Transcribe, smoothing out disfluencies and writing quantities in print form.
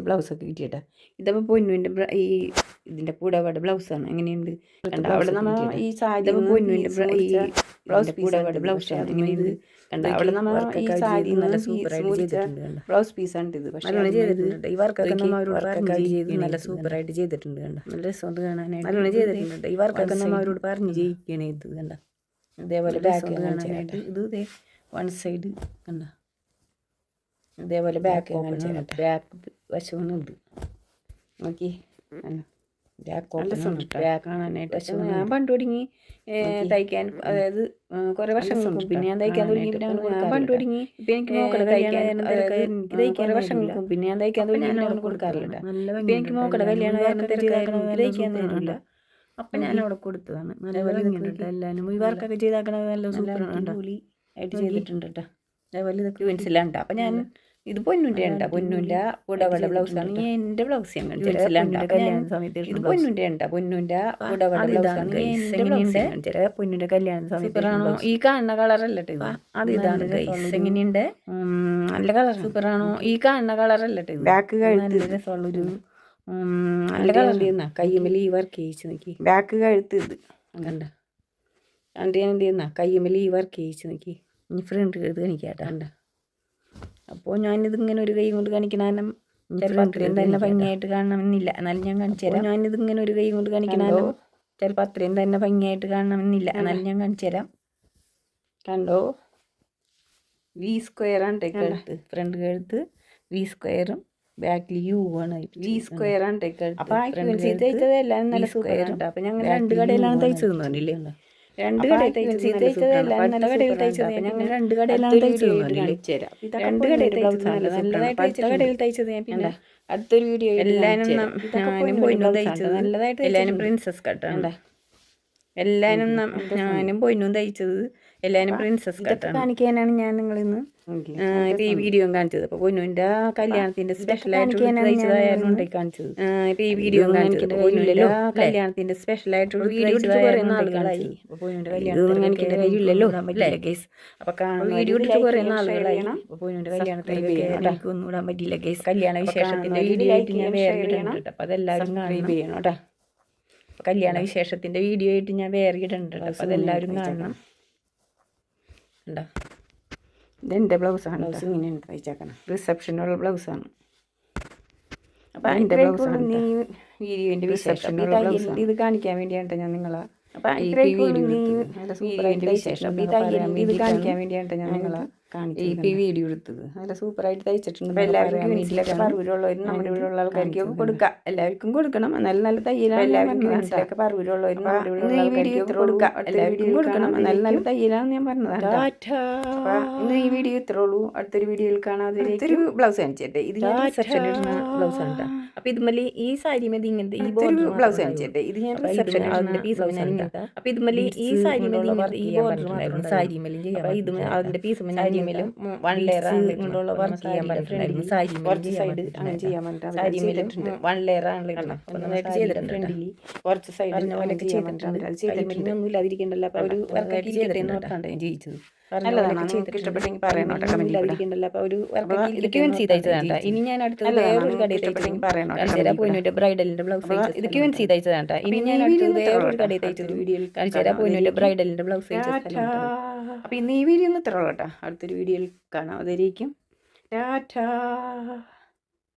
ബ്ലൗസൊക്കെ കിട്ടിയിട്ടാ. ഇതപ്പോൾ പൊന്നുവിൻ്റെ ഈ ഇതിൻ്റെ പൂടപാട് ബ്ലൗസാണ്. എങ്ങനെയുണ്ട് കണ്ട? അവിടെ നമ്മൾ ഈ സാരി പൊന്നുവിൻ്റെ ഈ ബ്ലൗസ് പൂടപാട് ബ്ലൗസാണ്. എങ്ങനെയുണ്ട് കണ്ട? അവിടെ നമ്മൾ ഈ സാരി നല്ല സൂപ്പറായിട്ട് ചെയ്തിട്ടുണ്ട്. ബ്ലൗസ് പീസാണ് ഇത്. പക്ഷേ നല്ലോണം ചെയ്തിട്ടുണ്ട്. ഈ വർക്കൊക്കെ നമ്മൾ അവരോട് ചെയ്ത് നല്ല സൂപ്പറായിട്ട് ചെയ്തിട്ടുണ്ട്. കണ്ട? നല്ല രസമുണ്ട് കാണാനായിട്ട്. നല്ലോണം ചെയ്തിട്ടുണ്ട്. ഈ വർക്കൊക്കെ നമ്മൾ അവരോട് പറഞ്ഞ് ചെയ്യിക്കണേ. ഇത് കണ്ട? ഇതേപോലെ ബാക്ക് കാണാനായിട്ട് ഇത് വൺ സൈഡ് കണ്ട? ഇതേപോലെ ബാക്ക് ബാക്ക് വശമാണ് ഇത്. നോക്കി ബാക്ക് കാണാനായിട്ട്. പക്ഷേ ഞാൻ പണ്ട് തുടങ്ങി തയ്ക്കാൻ, അതായത് കുറേ വർഷങ്ങൾക്ക് പിന്നെ ഞാൻ തയ്ക്കാൻ തുടങ്ങി. ഞാൻ പണ്ട് തുടങ്ങി ഇപ്പം എനിക്ക് മോക്കടെ കല്യാണം കുറേ വർഷങ്ങൾക്ക് പിന്നെ ഞാൻ തയ്ക്കാൻ തുടങ്ങി. ഞാൻ അവിടെ കൊടുക്കാറില്ല. ഇപ്പം എനിക്ക് മോക്കടെ കല്യാണം തയ്ക്കാൻ തരില്ല. അപ്പം ഞാൻ അവിടെ കൊടുത്തതാണ്. നല്ല ഭംഗിയുണ്ട്. എല്ലാവരും ഈ വർക്കൊക്കെ ചെയ്താക്കണത് നല്ല സൂപ്പറാണ്. ആയിട്ട് ചെയ്തിട്ടുണ്ട് കേട്ടോ. അതേപോലെ ഇതൊക്കെ മനസ്സിലാണ്ട. അപ്പം ഞാൻ ഇത് പൊന്നുൻ്റെ ഉണ്ടാ, പൊന്നുൻ്റെ ഉടവട ബ്ലൗസാണ്. എൻ്റെ ബ്ലൗസ് ഞാൻ കല്യാണ സമയത്ത് ഇത് പൊന്നുൻ്റെ ഉണ്ടാ, പൊന്നുൻ്റെ ഉടവട ബ്ലൗസാണ്. പൊന്നുൻ്റെ കല്യാണ സമയത്താണോ ഈ കാണുന്ന കളറല്ലട്ടെ ഇത്. അത് ഇതാണ് എങ്ങനെയുണ്ട്? നല്ല കളർ സൂപ്പറാണോ? ഈ കാണുന്ന കളറല്ലട്ടെ ഇത്. ബാക്ക് കഴുത്ത് രസമുള്ളൊരു നല്ല കളർ ചെയ്യുന്ന കയ്യുമ്മൽ ഈ വർക്ക് ചെയ്യിച്ച് നോക്കി. ബാക്ക് കഴുത്ത് ഇത് കണ്ട? കണ്ട് ഞാൻ എന്ത് ചെയ്യുന്ന കയ്യുമ്മൽ ഈ വർക്ക് ചെയ്യിച്ച് നോക്കി. ഇനി ഫ്രണ്ട് കഴുത്ത് കാണിക്കാട്ടാ. കണ്ട? അപ്പോൾ ഞാനിതിങ്ങനെ ഒരു കൈ കൊണ്ട് കാണിക്കണാനും ചിലപ്പോൾ അത്രയും തന്നെ ഭംഗിയായിട്ട് കാണണമെന്നില്ല. എന്നാലും ഞാൻ കാണിച്ചു തരാം. ഞാനിതിങ്ങനെ ഒരു കൈ കൊണ്ട് കാണിക്കണാനും ചിലപ്പോൾ അത്രയും തന്നെ ഭംഗിയായിട്ട് കാണണമെന്നില്ല. എന്നാലും ഞാൻ കാണിച്ചു തരാം. കണ്ടോ? വി സ്ക്വയറാണ് കഴുത്ത്. ഫ്രണ്ട് കഴുത്ത് വി സ്ക്വയറും ബാക്കിൽ യു ആണ്. വി സ്ക്വയറാണ് കഴുത്ത്. അപ്പോൾ തയ്ച്ചത് എല്ലാം നല്ല സ്ക്വയറുണ്ട്. അപ്പോൾ ഞങ്ങൾ 2 കടയിലാണ് തയ്ച്ചത് തോന്നില്ലേ? 2 കടയിൽ തയ്ച്ചത് എല്ലാം നല്ല കടയിൽ തയ്ച്ചത്. ഞങ്ങൾ 2 കടയിലാണ് തയ്ച്ചത്. 2 കടയിൽ തയ്ച്ചത് നല്ലതായിട്ട്. അടുത്ത കടയിൽ തയ്ച്ചത് ഞാൻ പിന്നെ അടുത്തൊരു വീഡിയോ എല്ലാവരും ഞാനും പൊന്നും തയ്ച്ചത് നല്ലതായിട്ട്. എല്ലാവരും പ്രിൻസസ് കട്ടാണ്. എല്ലാവരും ഞാനും പൊന്നും തയ്ച്ചത് എല്ലാവരും പ്രിൻസസ് കട്ടാണ്. കാണിക്കാനാണ് ഞാൻ നിങ്ങളിന്ന് ഇപ്പം ഈ വീഡിയോ കാണിച്ചത്. അപ്പോൾ പൊന്നുവിൻ്റെ കല്യാണത്തിൻ്റെ സ്പെഷ്യലായിട്ട് തയ്ച്ചതായിരുന്നു കാണിച്ചത്. ഇപ്പം ഈ വീഡിയോ കാണിച്ചത് പൊന്നുവിൻ്റെ കല്യാണത്തിൻ്റെ സ്പെഷ്യലായിട്ടുള്ള വീഡിയോ കുറേ നാളുകളായി. അപ്പോൾ പൊന്നുവിൻ്റെ കല്യാണത്തിന് കാണിക്കേണ്ട കഴിയില്ലല്ലോ അല്ലേ ഗേസ്? അപ്പോൾ വീഡിയോ ഇട്ടിട്ട് കുറേ നാളുകളായി. അപ്പോൾ പൊന്നുവിൻ്റെ കല്യാണത്തിനൊക്കെ എനിക്കൊന്നും ഇടാൻ പറ്റിയില്ല ഗേസ്. കല്യാണ വിശേഷത്തിൻ്റെ വീഡിയോ ആയിട്ട് ഞാൻ വേറെ ഇടുന്നുണ്ട്. അപ്പോൾ അതെല്ലാവരും സബ്സ്ക്രൈബ് ചെയ്യണം കേട്ടോ. അപ്പോൾ കല്യാണ വിശേഷത്തിൻ്റെ വീഡിയോ ആയിട്ട് ഞാൻ വേറെ ഇടുന്നുണ്ട്. അപ്പോൾ അതെല്ലാവരും കാണണം. ഉണ്ടോ? ഇതെൻ്റെ ബ്ലൗസാണ്. ബ്ലൗസ് ഇങ്ങനെയുണ്ട് തയ്ച്ചേക്കണം. റിസപ്ഷനുള്ള ബ്ലൗസാണ്. അപ്പോൾ എൻ്റെ ബ്ലൗസാണ്. നീ വീഡിയോൻ്റെ വിശേഷനുള്ള ബ്ലൗസ് ഇത് കാണിക്കാൻ വേണ്ടിയാണ് ഞാൻ നിങ്ങളെ വിശേഷം ഇത് കാണിക്കാൻ വേണ്ടിയാണ് ഞാൻ നിങ്ങളെ വീഡിയോ എടുത്തത്. നല്ല സൂപ്പറായിട്ട് തയ്ച്ചിട്ടുണ്ട്. എല്ലാവർക്കും വീട്ടിലൊക്കെ പറവൂരുള്ളവരും നമ്മുടെ ഇവിടെ ഉള്ള ആൾക്കാർക്കൊക്കെ കൊടുക്കാം. എല്ലാവർക്കും കൊടുക്കണം. നല്ല നല്ല തയ്യലാണ്. എല്ലാവർക്കും വീട്ടിലൊക്കെ പറവൂരുള്ളവരും നമ്മുടെ ഇവിടെ ഉള്ള ആൾക്കാർക്ക് കൊടുക്കാം. എല്ലാവർക്കും കൊടുക്കണം. നല്ല നല്ല തയ്യലാണെന്ന് ഞാൻ പറഞ്ഞതാണ്. ഇന്ന് ഈ വീഡിയോ ഇത്രേ ഉള്ളൂ. അടുത്തൊരു വീഡിയോയിൽ കാണാതെ ഒരു ബ്ലൗസ് കാണിച്ചിട്ടെ. ഇത് ഞാൻ റിസപ്ഷനിൽ ഇടുന്ന ബ്ലൗസാണ് കേട്ടോ. അപ്പോൾ ഇതുമല്ലി ഈ സാരി മതി ഇങ്ങനത്തെ ഈ ബ്ലൗസ് കാണിച്ചിട്ടെ. ഇത് ഞാൻ റിസപ്ഷനിൽ അതിൻ്റെ പീസ് അപ്പോൾ ഇതുമല്ലി ഈ സാരി മതി ഈ ബോർഡർ സാരി മല്ലി ചെയ്യാം. ഇത് അതിൻ്റെ പീസ് സാരി വൺ ലെയർ കൊണ്ടുള്ള വർക്ക് ചെയ്യാൻ പറഞ്ഞിട്ടുണ്ടായിരുന്നു. സാരി സൈഡ് അങ്ങനെ ചെയ്യാൻ പറഞ്ഞിട്ട് സാരി മേലിട്ടുണ്ട്. 1 ലെയർ ആണല്ലോ നന്നായിട്ട് ചെയ്തിട്ടുണ്ട്. കുറച്ച് സൈഡ് ചെയ്തിട്ടുണ്ട്. ഒന്നും ഇല്ലാതിരിക്കണ്ടല്ലോ. അപ്പോൾ ഒരു വർക്കായിട്ട് ചെയ്തിട്ടെന്ന് പറഞ്ഞാണ് ഞാൻ ജയിച്ചത്. ഇഷ്ടപ്പെട്ടെങ്കിൽ പറയണോ കമന്റിൽ. അപ്പോൾ ഒരു ഇതൊക്കെ വെൻസി തയ്ച്ചതാണ്ടാ. ഇനി ഞാൻ അടുത്തത് വേറൊരു കടയിൽ തയ്ച്ചെങ്കിൽ പറയണോ. പൊന്നുവിൻ്റെ ബ്രൈഡലിൻ്റെ ബ്ലൗസ് ഇതൊക്കെ വെൻസി തയ്ച്ചതാണ്ടാ. ഇനി ഞാൻ അടുത്തത് വേറൊരു കടയിൽ തയ്ച്ചത് വീഡിയോയിൽ കാണിച്ചുതരാം. പൊന്നുവിൻ്റെ ബ്രൈഡലിൻ്റെ ബ്ലൗസ് തയ്ച്ചത്. അപ്പോൾ ഇന്ന് ഈ വീഡിയോ ഒന്ന് ഇത്ര ഉള്ളൂ കേട്ടോ. അടുത്തൊരു വീഡിയോയിൽ കാണാം. അതായിരിക്കും ടാറ്റാ.